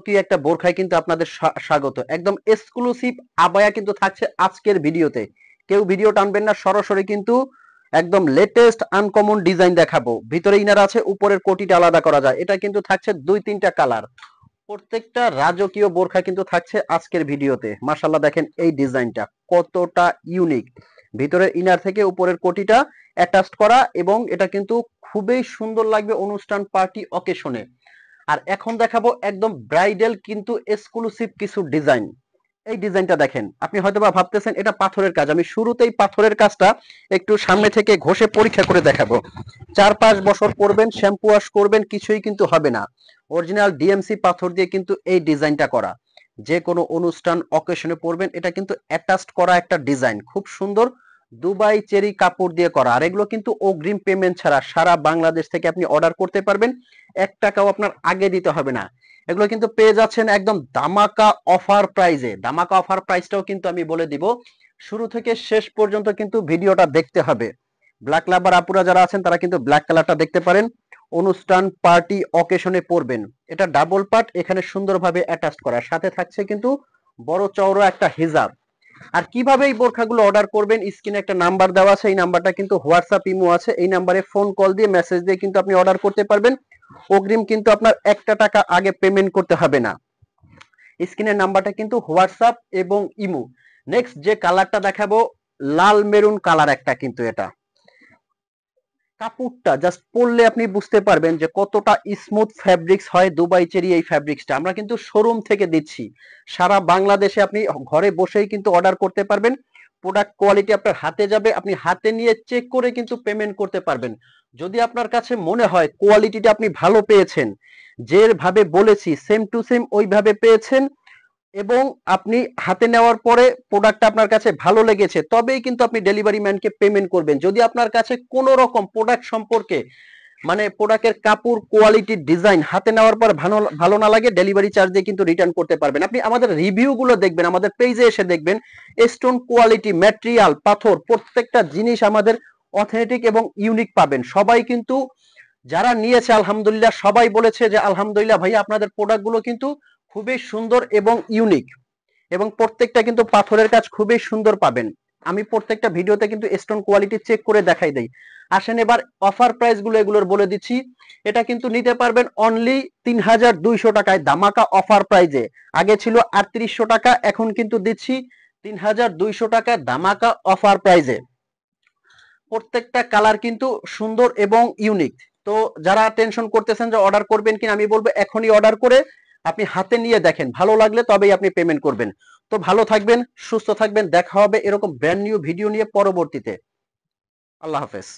কি একটা বোরখায় কিন্তু আপনাদের স্বাগত। একদম এক্সক্লুসিভ আবায়া কিন্তু থাকছে আজকের ভিডিওতে। কেউ ভিডিও টানবেন না, সরাসরি কিন্তু একদম লেটেস্ট আনকমন ডিজাইন দেখাবো। ভিতরে ইনার আছে, উপরের কোটিটা আলাদা করা যায়। এটা কিন্তু থাকছে 2-3টা কালার। প্রত্যেকটা রাজকীয় বোরখা কিন্তু থাকছে আজকের ভিডিওতে। মাশাআল্লাহ, দেখেন এই ডিজাইনটা কতটা ইউনিক। ভিতরের ইনার থেকে উপরের কোটিটা অ্যাটাচড করা, এবং এটা কিন্তু খুবই সুন্দর লাগবে অনুষ্ঠান, পার্টি, অকেশনে। আর এখন দেখাবো একদম ব্রাইডাল কিন্তু এক্সক্লুসিভ কিছু ডিজাইন। এই ডিজাইনটা দেখেন, আপনি হয়তোবা ভাবতেছেন এটা পাথরের কাজ। আমি শুরুতেই পাথরের কাজটা একটু সামনে থেকে ঘষে পরীক্ষা করে দেখাবো। 4-5 বছর পরবেন, শ্যাম্পু ওয়াশ করবেন, কিছুই কিন্তু হবে না। অরিজিনাল ডিএমসি পাথর দিয়ে কিন্তু এই ডিজাইনটা করা। যে কোনো অনুষ্ঠান, অকেশনে পরবেন। এটা কিন্তু অ্যাটাচড করা একটা ডিজাইন, খুব সুন্দর। দুবাই চেরি কাপড় দিয়ে করা। আর এগুলো কিন্তু অগ্রিম পেমেন্ট ছাড়া সারা বাংলাদেশ থেকে আপনি অর্ডার করতে পারবেন। 1 টাকাও আপনার আগে দিতে হবে না। এগুলো কিন্তু পেয়ে যাচ্ছেন একদম দামাকা অফার প্রাইজে। দামাকা অফার প্রাইসটাও কিন্তু আমি বলে দিব। শুরু থেকে শেষ পর্যন্ত কিন্তু ভিডিওটা দেখতে হবে। ব্ল্যাক লাভার আপুরা যারা আছেন তারা কিন্তু ব্ল্যাক কালারটা দেখতে পারেন। অনুষ্ঠান, পার্টি, অকেশনে পরবেন। এটা ডাবল পার্ট, এখানে সুন্দরভাবে অ্যাটাচ করা। সাথে থাকছে কিন্তু বড় চওড়া একটা হিজাব। আর কিভাবে এই বোরখাগুলো অর্ডার করবেন, স্ক্রিনে একটা নাম্বার দেওয়া আছে। এই নাম্বারটা কিন্তু হোয়াটসঅ্যাপ, ইমো আছে। এই নাম্বারে ফোন কল দিয়ে, মেসেজ দিয়ে কিন্তু আপনি অর্ডার করতে পারবেন। অগ্রিম কিন্তু আপনার 1 টাকা আগে পেমেন্ট করতে হবে না। স্ক্রিনের নাম্বারটা কিন্তু হোয়াটসঅ্যাপ এবং ইমো। নেক্সট যে কালারটা দেখাবো, লাল মেরুন কালার একটা, কিন্তু এটা কাপড়টা জাস্ট পরলে আপনি বুঝতে পারবেন যে কতটা স্মুথ ফ্যাব্রিক্স হয় দুবাই চেরি। এই ফ্যাব্রিক্সটা আমরা কিন্তু শোরুম থেকে দিচ্ছি। সারা বাংলাদেশে আপনি ঘরে বসেই কিন্তু অর্ডার করতে পারবেন। প্রোডাক্ট কোয়ালিটি আপনার হাতে যাবে, আপনি হাতে নিয়ে চেক করে কিন্তু পেমেন্ট করতে পারবেন। যদি আপনার কাছে মনে হয় কোয়ালিটিটা আপনি ভালো পেয়েছেন, যেভাবে বলেছি সেম টু সেম ওইভাবে পেয়েছেন, এবং আপনি হাতে নেওয়ার পরে প্রোডাক্টটা আপনার কাছে ভালো লেগেছে, তবেই কিন্তু আপনি ডেলিভারি ম্যানকে পেমেন্ট করবেন। যদি আপনার কাছে কোনো রকম প্রোডাক্ট সম্পর্কে, মানে প্রোডাক্টের কাপড়, কোয়ালিটি, ডিজাইন হাতে নেওয়ার পর ভালো ভালো না লাগে, ডেলিভারি চার্জ দিয়ে কিন্তু রিটার্ন করতে পারবেন। আপনি আমাদের রিভিউ গুলো দেখবেন, আমাদের পেজে এসে দেখবেন। স্টোন কোয়ালিটি, ম্যাটেরিয়াল, পাথর, প্রত্যেকটা জিনিস আমাদের অথেন্টিক এবং ইউনিক পাবেন। সবাই কিন্তু যারা নিয়েছে আলহামদুলিল্লাহ, সবাই বলেছে যে আলহামদুলিল্লাহ ভাইয়া আপনাদের প্রোডাক্ট গুলো কিন্তু খুবই সুন্দর এবং ইউনিক, এবং প্রত্যেকটা কিন্তু পাথরের কাজ খুবই সুন্দর পাবেন। আমি প্রত্যেকটা ভিডিওতে কিন্তু স্টোন কোয়ালিটি চেক করে দেখাই দেই। আসেন এবার অফার প্রাইস গুলো এগুলোর বলে দিচ্ছি। এটা কিন্তু নিতে পারবেন অনলি 3200 টাকায়, দামাকা অফার প্রাইজে। আগে ছিল 3800 টাকা, এখন কিন্তু দিচ্ছি 3200 টাকা দামাকা অফার প্রাইজে। প্রত্যেকটা কালার কিন্তু সুন্দর এবং ইউনিক। তো যারা টেনশন করতেছেন যে অর্ডার করবেন কিনা, আমি বলবো এখনই অর্ডার করে আপনি হাতে নিয়ে দেখেন, ভালো লাগলে তবেই আপনি পেমেন্ট করবেন। তো ভালো থাকবেন, সুস্থ থাকবেন, দেখা হবে এরকম ব্র্যান্ড নিউ ভিডিও নিয়ে পরবর্তীতে। আল্লাহ হাফেজ।